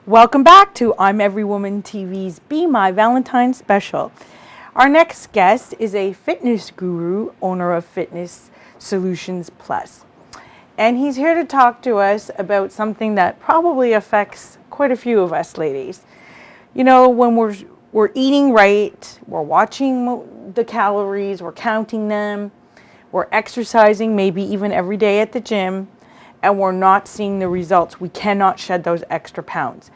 Welcome back to I'm Every Woman TV's Be My Valentine special. Our next guest is a fitness guru, owner of Fitness Solutions Plus. And he's here to talk to us about something that probably affects quite a few of us ladies. You know, when we're eating right, we're watching the calories, we're counting them, we're exercising maybe even every day at the gym, and we're not seeing the results. We cannot shed those extra pounds.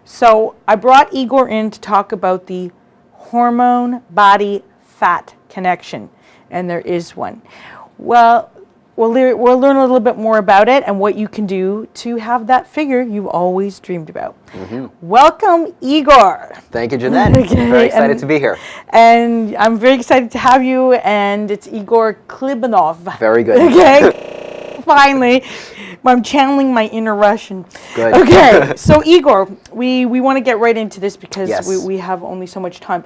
So I brought Igor in to talk about the Hormone-Body Fat Connection, and there is one. Well, we'll learn a little bit more about it and what you can do to have that figure you've always dreamed about. Welcome, Igor. Thank you, Jeanette. Okay, Very excited to be here. And I'm very excited to have you, and it's Igor Klibanov. Very good. Okay, finally. I'm channeling my inner Russian. Good. Okay, so Igor, we want to get right into this because Yes. we have only so much time.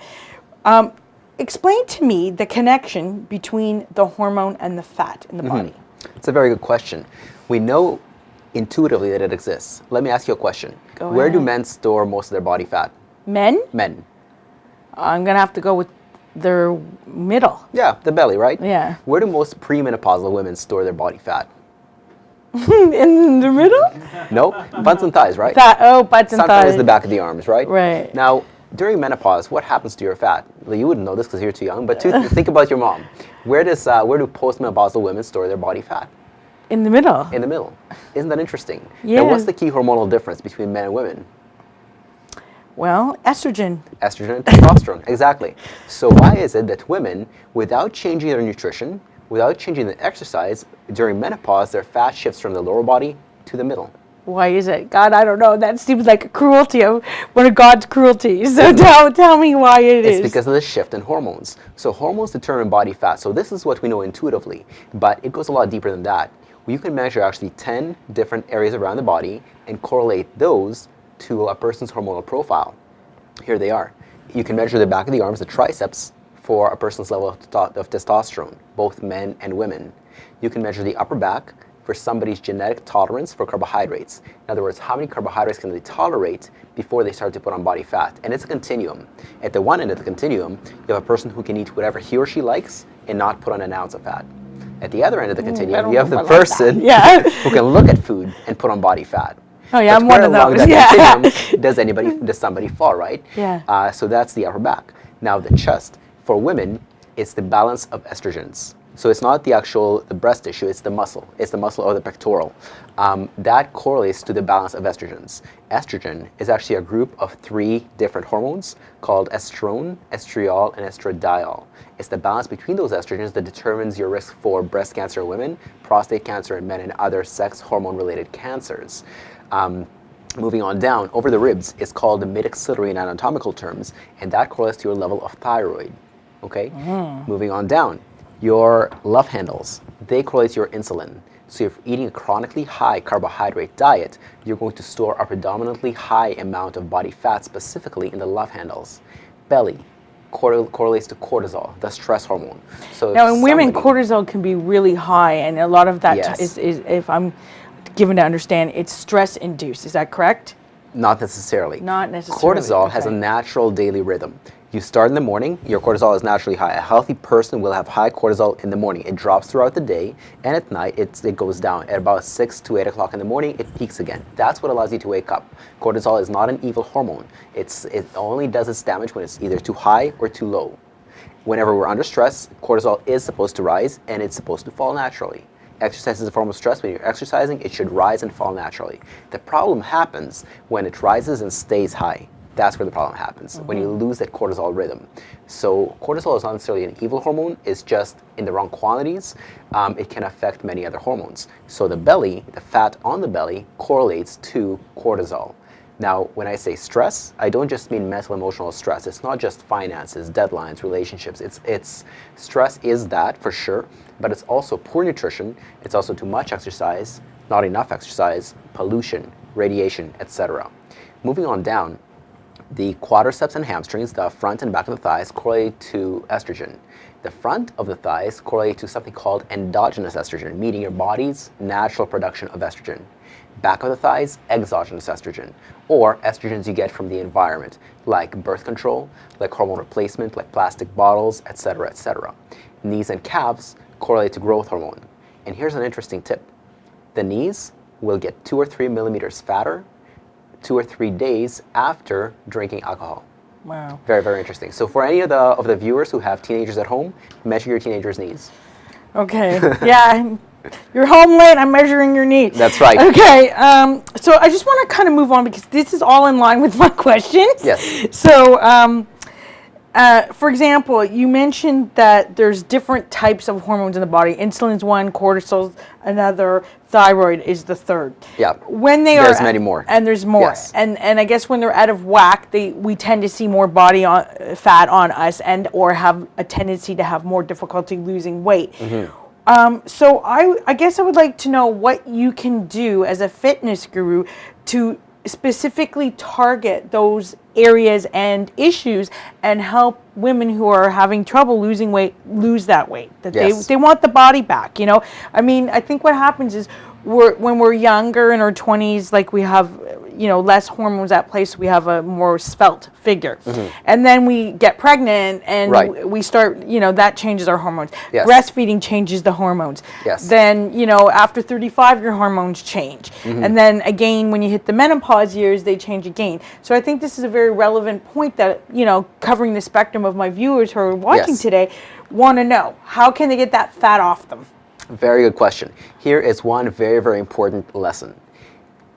Explain to me the connection between the hormone and the fat in the body. It's a very good question. We know intuitively that it exists. Let me ask you a question. Go Where do ahead. men store most of their body fat? Men? Men. I'm going to have to go with their middle. Yeah, the belly, right? Yeah. Where do most premenopausal women store their body fat? In the middle? Nope. Butts and thighs, right? Butts and Sometimes thighs. the back of the arms, right? Right. Now, during menopause, what happens to your fat? Well, you wouldn't know this because you're too young, but think about your mom. Where do postmenopausal women store their body fat? In the middle. In the middle. Isn't that interesting? Yeah. Now, what's the key hormonal difference between men and women? Well, estrogen. Estrogen and testosterone, exactly. So why is it that women, without changing their nutrition, without changing the exercise, during menopause, their fat shifts from the lower body to the middle? Why is it? God, I don't know. That seems like a cruelty, one of God's cruelties. So tell me why it is. It's because of the shift in hormones. So hormones determine body fat. So this is what we know intuitively, but it goes a lot deeper than that. You can measure actually 10 different areas around the body and correlate those to a person's hormonal profile. Here they are. You can measure the back of the arms, the triceps, for a person's level of testosterone, both men and women. You can measure the upper back for somebody's genetic tolerance for carbohydrates. In other words, how many carbohydrates can they tolerate before they start to put on body fat? And it's a continuum. At the one end of the continuum, you have a person who can eat whatever he or she likes and not put on an ounce of fat. At the other end of the continuum, you have the person who can look at food and put on body fat. Oh yeah, But I'm one where of along those. that continuum does somebody fall, right? Yeah. So that's the upper back. Now the chest, for women, it's the balance of estrogens. So it's not the breast tissue, it's the muscle. It's the muscle or the pectoral. That correlates to the balance of estrogens. Estrogen is actually a group of 3 different hormones called estrone, estriol, and estradiol. It's the balance between those estrogens that determines your risk for breast cancer in women, prostate cancer in men, and other sex hormone-related cancers. Moving on down, over the ribs, it's called the mid-axillary in anatomical terms, and that correlates to your level of thyroid. Okay? Moving on down, your love handles, they correlate to your insulin. So if you're eating a chronically high carbohydrate diet, you're going to store a predominantly high amount of body fat, specifically in the love handles. Belly correlates to cortisol, the stress hormone. So Now in women, cortisol can be really high, and a lot of that Yes. is, if I'm given to understand, it's stress induced. Is that correct? Not necessarily. Not necessarily. Cortisol has a natural daily rhythm. You start in the morning, your cortisol is naturally high. A healthy person will have high cortisol in the morning. It drops throughout the day, and at night it goes down. At about 6 to 8 o'clock in the morning, it peaks again. That's what allows you to wake up. Cortisol is not an evil hormone. It only does its damage when it's either too high or too low. Whenever we're under stress, cortisol is supposed to rise, and it's supposed to fall naturally. Exercise is a form of stress. When you're exercising, it should rise and fall naturally. The problem happens when it rises and stays high. That's where the problem happens, when you lose that cortisol rhythm. So cortisol is not necessarily an evil hormone, it's just in the wrong quantities. It can affect many other hormones. So the belly, the fat on the belly, correlates to cortisol. Now, when I say stress, I don't just mean mental emotional stress. It's not just finances, deadlines, relationships. It's stress is that for sure, but it's also poor nutrition. It's also too much exercise, not enough exercise, pollution, radiation, etc. Moving on down, the quadriceps and hamstrings, the front and back of the thighs, correlate to estrogen. The front of the thighs correlate to something called endogenous estrogen, meaning your body's natural production of estrogen. Back of the thighs, exogenous estrogen, or estrogens you get from the environment, like birth control, like hormone replacement, like plastic bottles, etc., etc. Knees and calves correlate to growth hormone. And here's an interesting tip. The knees will get 2 or 3 millimeters fatter 2 or 3 days after drinking alcohol. Wow. Very, very interesting. So for any of the viewers who have teenagers at home, measure your teenager's knees. Okay. Yeah. You're home late. I'm measuring your knees. That's right. Okay. So I just want to kind of move on because this is all in line with my questions. Yes. So, for example, you mentioned that there's different types of hormones in the body. Insulin's one, cortisol's another, thyroid is the third. Yeah. When they there's many more. And there's more. Yes. And I guess when they're out of whack, we tend to see more body fat on us and or have a tendency to have more difficulty losing weight. So I guess I would like to know what you can do as a fitness guru to specifically target those areas and issues and help women who are having trouble losing weight lose that weight, that they want the body back. I mean, I think what happens is when we're younger in our 20s, like we have less hormones at play, so we have a more svelte figure. And then we get pregnant and we start, that changes our hormones. Breastfeeding changes the hormones. Then, after 35, your hormones change. And then again, when you hit the menopause years, they change again. So I think this is a very relevant point that, covering the spectrum of my viewers who are watching today want to know. How can they get that fat off them? Very good question. Here is one very, very important lesson.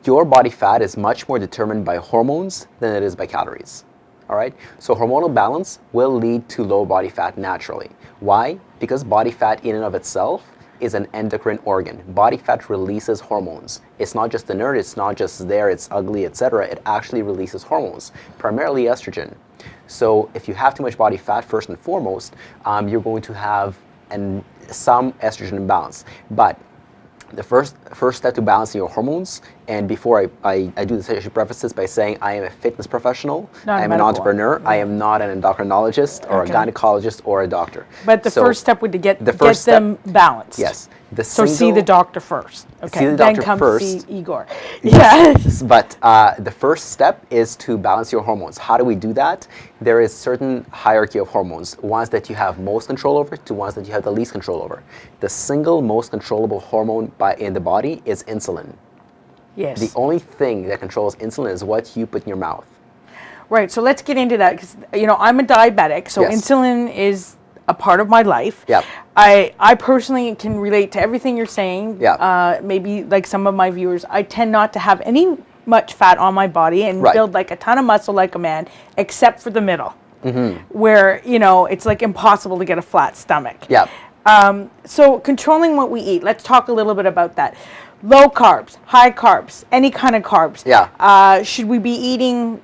Your body fat is much more determined by hormones than it is by calories. All right? So hormonal balance will lead to low body fat naturally. Why? Because body fat in and of itself is an endocrine organ. Body fat releases hormones. It's not just inert, it's not just there, it's ugly, etc. It actually releases hormones, primarily estrogen. So if you have too much body fat, first and foremost, you're going to have some estrogen imbalance. But the first step to balancing your hormones, and before I do this, I should preface this by saying I am a fitness professional, I am an entrepreneur, I am not an endocrinologist or a gynecologist or a doctor. But the first step would be to get them balanced. Yes. So see the doctor first. Okay. See the then doctor come first. see Igor. Yes. But the first step is to balance your hormones. How do we do that? There is certain hierarchy of hormones, ones that you have most control over to ones that you have the least control over. The single most controllable hormone in the body is insulin. Yes. The only thing that controls insulin is what you put in your mouth. Right. So let's get into that because I'm a diabetic, so insulin is a part of my life. Yeah. I personally can relate to everything you're saying. Yeah. Maybe like some of my viewers, I tend not to have much fat on my body and build like a ton of muscle like a man, except for the middle, where it's like impossible to get a flat stomach. Yeah. So controlling what we eat. Let's talk a little bit about that. Low carbs, high carbs, any kind of carbs. Yeah. Should we be eating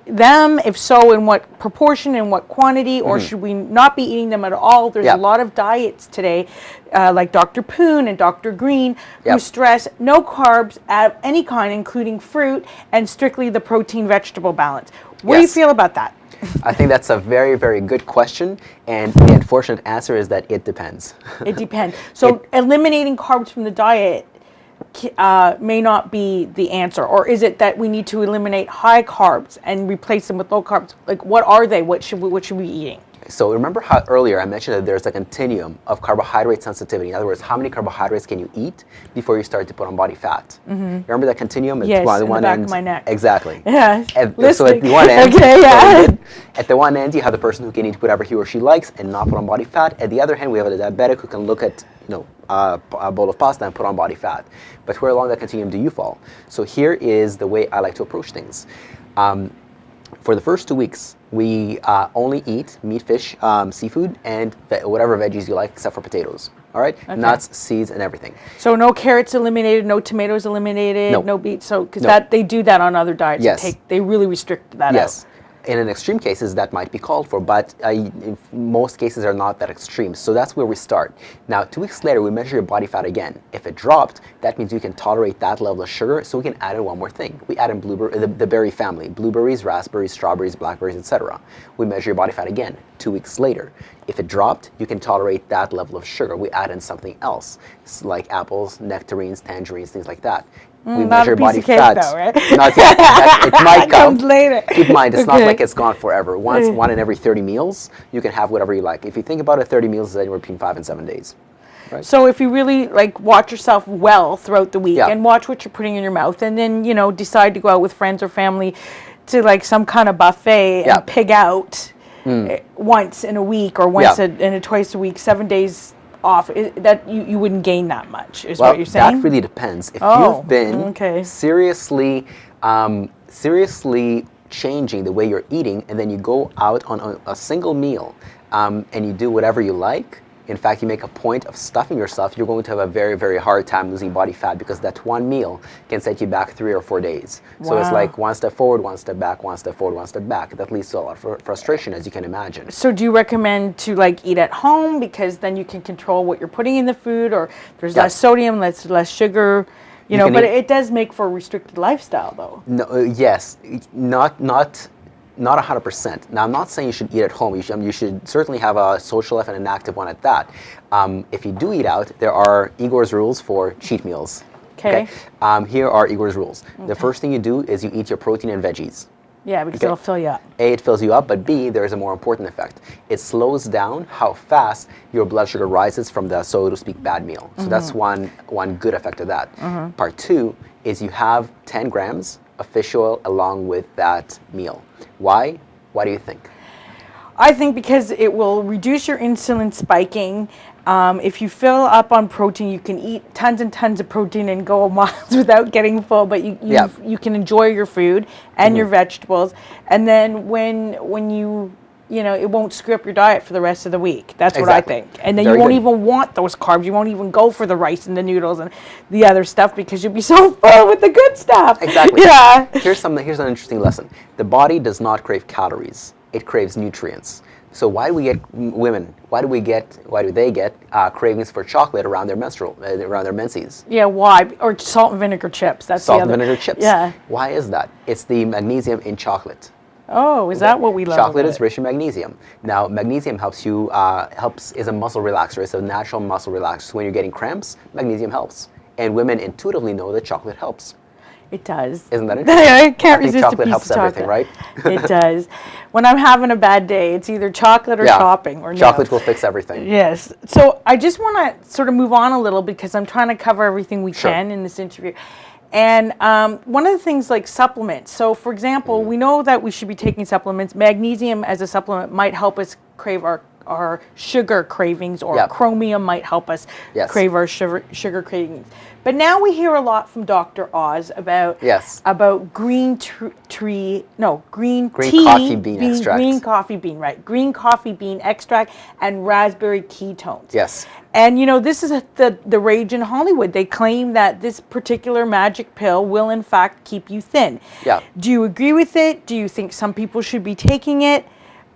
them? If so, in what proportion, in what quantity, or should we not be eating them at all? There's a lot of diets today, like Dr. Poon and Dr. Green, who stress no carbs of any kind, including fruit, and strictly the protein-vegetable balance. What do you feel about that? I think that's a very, very good question, and the unfortunate answer is that it depends. It depends. So eliminating carbs from the diet may not be the answer, or is it that we need to eliminate high carbs and replace them with low carbs? Like, what are they? What should we be eating? So remember how earlier I mentioned that there's a continuum of carbohydrate sensitivity. In other words, how many carbohydrates can you eat before you start to put on body fat? Remember that continuum? Yes, in the back of my neck. Exactly. Yeah. So at the one end, at the one end, you have the person who can eat whatever he or she likes and not put on body fat. At the other hand, we have a diabetic who can look at a bowl of pasta and put on body fat. But where along that continuum do you fall? So here is the way I like to approach things. For the first 2 weeks, we only eat meat, fish, seafood, and whatever veggies you like, except for potatoes. All right? Okay. Nuts, seeds, and everything. So no carrots eliminated, no tomatoes eliminated, no beets. So because they do that on other diets. Yes. They really restrict that out. In extreme cases, that might be called for, but most cases are not that extreme. So that's where we start. Now, 2 weeks later, we measure your body fat again. If it dropped, that means you can tolerate that level of sugar, so we can add in one more thing. We add in the berry family, blueberries, raspberries, strawberries, blackberries, etc. We measure your body fat again 2 weeks later. If it dropped, you can tolerate that level of sugar. We add in something else, like apples, nectarines, tangerines, things like that. We not measure a piece body of cake fat. though, right? Not yet. It might come. Comes later. Keep in mind, it's not Okay. like it's gone forever. One in every 30 meals, you can have whatever you like. If you think about it, 30 meals is anywhere between 5 and 7 days. Right? So if you really like watch yourself well throughout the week Yeah. and watch what you're putting in your mouth, and then decide to go out with friends or family to like some kind of buffet Yeah. and pig out once in a week or once Yeah. twice a week, 7 days off, that you wouldn't gain that much, is Well, what you're saying? that really depends. If Oh, you've been okay. seriously changing the way you're eating, and then you go out on a single meal and you do whatever you like, in fact, you make a point of stuffing yourself, you're going to have a very, very hard time losing body fat, because that one meal can set you back 3 or 4 days. So it's Wow. like one step forward, one step back, one step forward, one step back. That leads to a lot of frustration, as you can imagine. So do you recommend to like eat at home, because then you can control what you're putting in the food, or there's Yeah. less sodium, less sugar, can but eat- it does make for a restricted lifestyle though. No, yes, not 100%. Now, I'm not saying you should eat at home. You should certainly have a social life and an active one at that. If you do eat out, there are Igor's rules for cheat meals. Okay. Here are Igor's rules. The first thing you do is you eat your protein and veggies. Yeah, because Okay. it'll fill you up. A, it fills you up, but B, there is a more important effect. It slows down how fast your blood sugar rises from the, so to speak, bad meal. So that's one good effect of that. Part 2 is you have 10 grams of fish oil along with that meal. Why? Why do you think? I think because it will reduce your insulin spiking. If you fill up on protein, you can eat tons and tons of protein and go miles without getting full, but you can enjoy your food and your vegetables. And then when you it won't screw up your diet for the rest of the week. That's what Exactly. I think. And then Very you won't good. even want those carbs. You won't even go for the rice and the noodles and the other stuff, because you'll be so full with the good stuff. Exactly. Yeah. Here's an interesting lesson. The body does not crave calories. It craves nutrients. So why do we get women? Why do they get cravings for chocolate around their menses? Yeah, why? Or salt and vinegar chips. That's Salt the and other. vinegar chips. Yeah. Why is that? It's the magnesium in chocolate. Oh, is that what we love? Chocolate about is it? rich in magnesium. Now, magnesium is a muscle relaxer. It's a natural muscle relaxer. So when you're getting cramps, magnesium helps. And women intuitively know that chocolate helps. It does. Isn't that interesting? I can't I think resist chocolate a piece helps of chocolate. everything, right? It does. When I'm having a bad day, it's either chocolate or shopping or chocolate no. will fix everything. Yes. So I just want to sort of move on a little, because I'm trying to cover everything we Sure. can in this interview. And one of the things, like supplements. So for example, we know that we should be taking supplements. Magnesium as a supplement might help us crave our sugar cravings, or Yep. chromium might help us Yes. crave our sugar cravings. But now we hear a lot from Dr. Oz about Yes. green tea, Green coffee bean extract. green coffee bean, right? Green coffee bean extract and raspberry ketones. Yes. And this is the rage in Hollywood. They claim that this particular magic pill will in fact keep you thin. Yeah. Do you agree with it? Do you think some people should be taking it?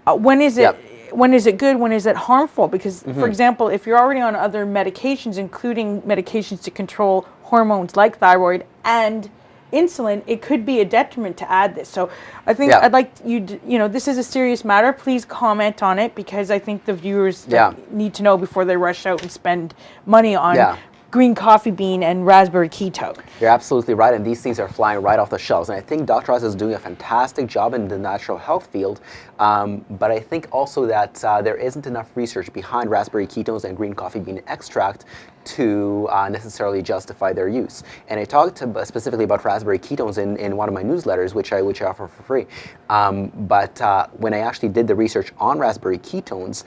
When is it? Yep. When is it good? When is it harmful? Because, for example, if you're already on other medications, including medications to control hormones like thyroid and insulin, it could be a detriment to add this. So I think Yeah. I'd like this is a serious matter. Please comment on it, because I think the viewers need to know before they rush out and spend money on green coffee bean and raspberry ketone. You're absolutely right, and these things are flying right off the shelves. And I think Dr. Oz is doing a fantastic job in the natural health field, but I think also that there isn't enough research behind raspberry ketones and green coffee bean extract to necessarily justify their use. And I talked specifically about raspberry ketones in one of my newsletters, which I offer for free. But when I actually did the research on raspberry ketones,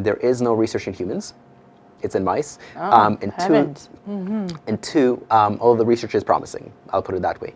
there is no research in humans. It's in mice. And two, all the research is promising. I'll put it that way.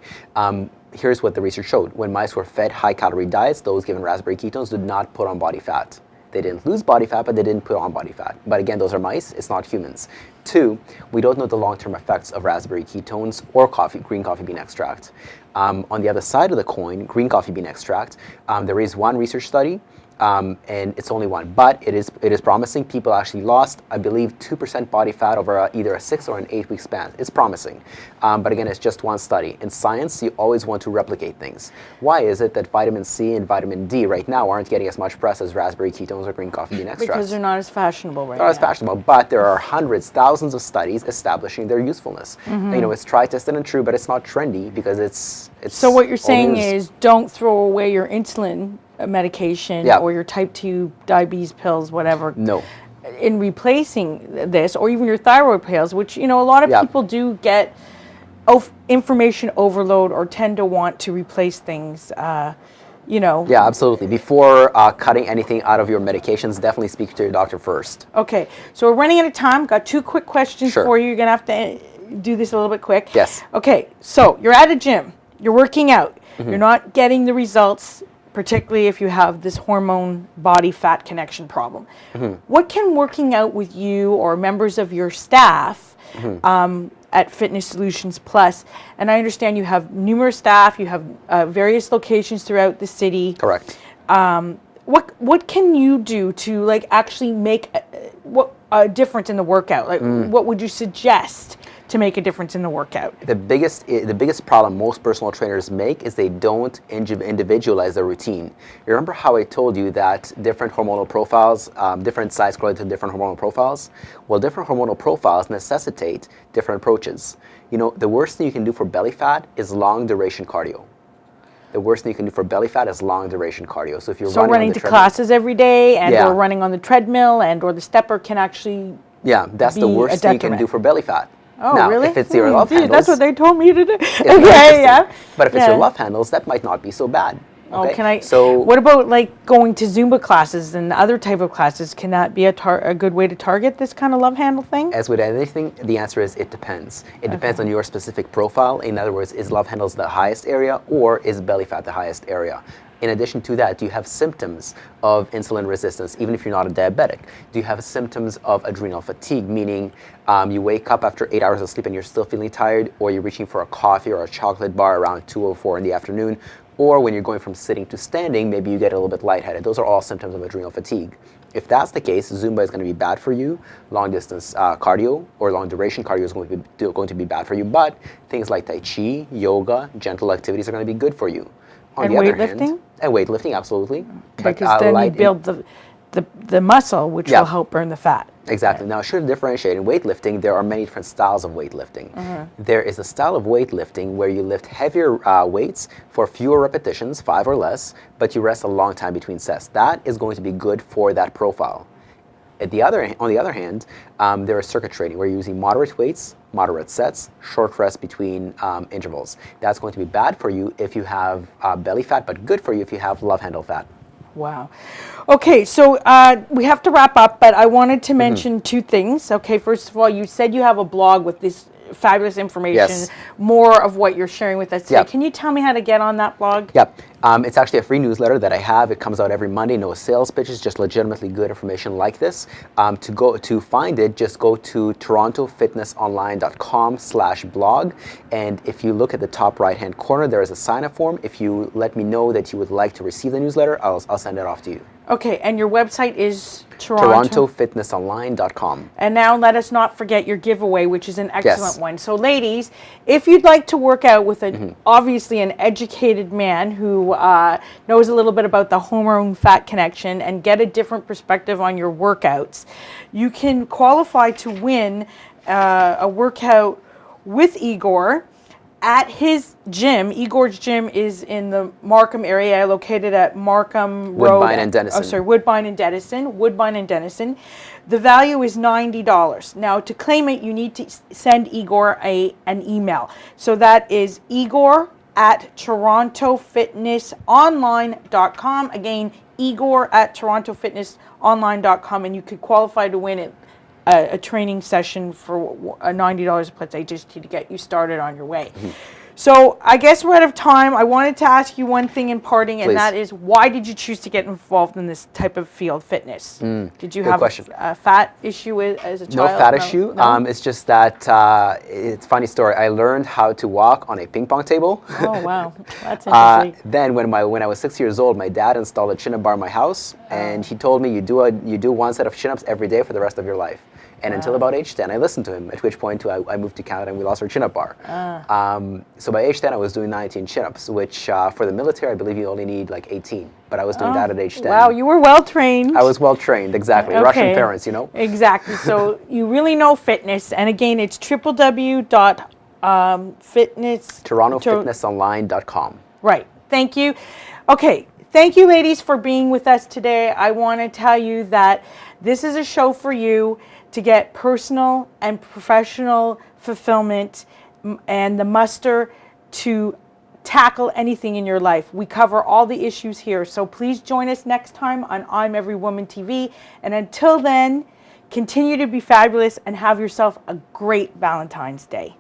Here's what the research showed. When mice were fed high-calorie diets, those given raspberry ketones did not put on body fat. They didn't lose body fat, but they didn't put on body fat. But again, those are mice. It's not humans. Two, we don't know the long-term effects of raspberry ketones or green coffee bean extract. On the other side of the coin, green coffee bean extract, there is one research study and it's only one. But it is promising. People actually lost, I believe, 2% body fat over either a 6 or an 8 week span. It's promising. But again, it's just one study. In science, you always want to replicate things. Why is it that vitamin C and vitamin D right now aren't getting as much press as raspberry ketones or green coffee bean extracts? Because they're not as fashionable right now. Not as fashionable, but there are hundreds, thousands of studies establishing their usefulness. It's tried, tested, and true, but it's not trendy because it's so what you're saying is don't throw away your insulin medication or your type 2 diabetes pills, whatever. No. In replacing this, or even your thyroid pills, which, a lot of people do get information overload or tend to want to replace things, Yeah, absolutely. Before cutting anything out of your medications, definitely speak to your doctor first. Okay, so we're running out of time. Got 2 quick questions for you. You're going to have to do this a little bit quick. Yes. Okay, so you're at a gym. You're working out. You're not getting the results, particularly if you have this hormone-body fat connection problem. What can working out with you or members of your staff at Fitness Solutions Plus, and I understand you have numerous staff, you have various locations throughout the city. Correct. What can you do to actually make a difference in the workout? What would you suggest to make a difference in the workout? The biggest problem most personal trainers make is they don't individualize their routine. You remember how I told you that different hormonal profiles, different sites correlate to different hormonal profiles? Well, different hormonal profiles necessitate different approaches. The worst thing you can do for belly fat is long duration cardio. The worst thing you can do for belly fat is long duration cardio. So if you're running to classes every day and or running on the treadmill and or the stepper can actually that's the worst thing you can do for belly fat. Oh, now, really? If it's your love handles, that's what they told me to do. Okay, yeah. But if it's your love handles, that might not be so bad. Okay? So what about going to Zumba classes and other type of classes? Can that be a good way to target this kind of love handle thing? As with anything, the answer is it depends. It depends on your specific profile. In other words, is love handles the highest area or is belly fat the highest area? In addition to that, do you have symptoms of insulin resistance, even if you're not a diabetic? Do you have symptoms of adrenal fatigue, meaning you wake up after 8 hours of sleep and you're still feeling tired, or you're reaching for a coffee or a chocolate bar around 2 or 4 in the afternoon, or when you're going from sitting to standing, maybe you get a little bit lightheaded. Those are all symptoms of adrenal fatigue. If that's the case, Zumba is going to be bad for you. Long distance cardio or long duration cardio is going to be bad for you, but things like Tai Chi, yoga, gentle activities are going to be good for you. On and the other weightlifting? Hand, and weightlifting, absolutely. Because then you build the muscle, which will help burn the fat. Exactly. Now, I should differentiate. In weightlifting, there are many different styles of weightlifting. There is a style of weightlifting where you lift heavier weights for fewer repetitions, 5 or less, but you rest a long time between sets. That is going to be good for that profile. On the other hand, there is circuit training where you're using moderate weights, moderate sets, short rest between intervals. That's going to be bad for you if you have belly fat, but good for you if you have love handle fat. Wow. Okay, so we have to wrap up, but I wanted to mention 2 things. Okay, first of all, you said you have a blog with this fabulous information, more of what you're sharing with us today. Can you tell me how to get on that blog? Yep. It's actually a free newsletter that I have. It comes out every Monday. No sales pitches, just legitimately good information like this. To find it, just go to torontofitnessonline.com/blog. And if you look at the top right-hand corner, there is a sign-up form. If you let me know that you would like to receive the newsletter, I'll send it off to you. Okay, and your website is torontofitnessonline.com. And now let us not forget your giveaway, which is an excellent one. So ladies, if you'd like to work out with obviously an educated man who knows a little bit about the hormone fat connection and get a different perspective on your workouts, you can qualify to win a workout with Igor at his gym. Igor's gym is in the Markham area, located at Markham Road. Woodbine and Denison. Oh, sorry, Woodbine and Denison. The value is $90. Now, to claim it, you need to send Igor an email. So that is Igor at torontofitnessonline.com. Again, Igor at torontofitnessonline.com, and you could qualify to win it. A training session for $90 plus HST to get you started on your way. So I guess we're out of time. I wanted to ask you one thing in parting, and Please. that is, why did you choose to get involved in this type of field, fitness? Did you good have question. a fat issue as a No child? fat issue. No? It's just that it's a funny story. I learned how to walk on a ping pong table. Oh, wow. That's interesting. Then when I was 6 years old, my dad installed a chin-up bar in my house, and he told me you do one set of chin-ups every day for the rest of your life. And until about age 10, I listened to him, at which point I moved to Canada and we lost our chin-up bar. So by age 10, I was doing 19 chin-ups, which for the military, I believe you only need like 18. But I was doing that at age 10. Wow, you were well trained. I was well trained, exactly. Okay. Russian parents, you know? Exactly. So you really know fitness. And again, it's TorontoFitnessOnline.com. Right. Thank you. Okay. Thank you, ladies, for being with us today. I want to tell you that this is a show for you to get personal and professional fulfillment and the muster to tackle anything in your life. We cover all the issues here. So please join us next time on I'm Every Woman TV. And until then, continue to be fabulous and have yourself a great Valentine's Day.